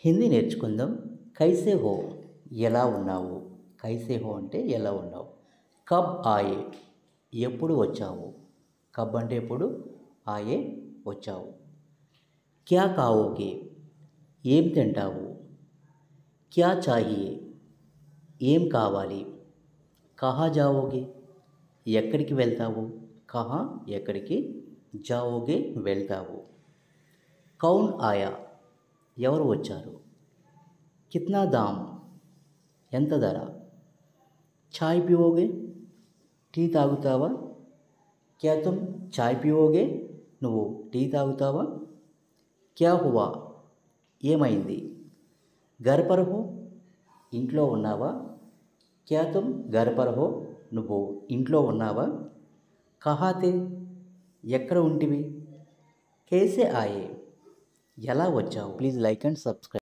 హిందీ నేర్చుకుందాం. కైసే హో ఎలా ఉన్నావు? కైసే హో అంటే ఎలా ఉన్నావు? కబ్ ఆయే ఎప్పుడు వచ్చావు? కబ్ అంటే ఎప్పుడు, ఆయే వచ్చావు. క్యా కావోగే ఏం తింటావు? క్యా చాహియే ఏం కావాలి? కహా జావోగే ఎక్కడికి వెళ్తావు? కహా ఎక్కడికి, జావోగే వెళ్తావు. కౌన్ ఆయా ఎవరు వచ్చారు? కిత్నా దామ్ ఎంత ధర? చాయ్ పివోగే టీ తాగుతావా? క్యా తుమ్ చాయ్ పివోగే నువ్వు టీ తాగుతావా? క్యా హువా ఏమైంది? ఘర్ పర్ హో ఇంట్లో ఉన్నావా? క్యా తుమ్ ఘర్ పర్ హో నువ్వు ఇంట్లో ఉన్నావా? కహా తే ఎక్కడ ఉంటివి? కేసే ఆయే ఎలా వచ్చావు? Please like and subscribe.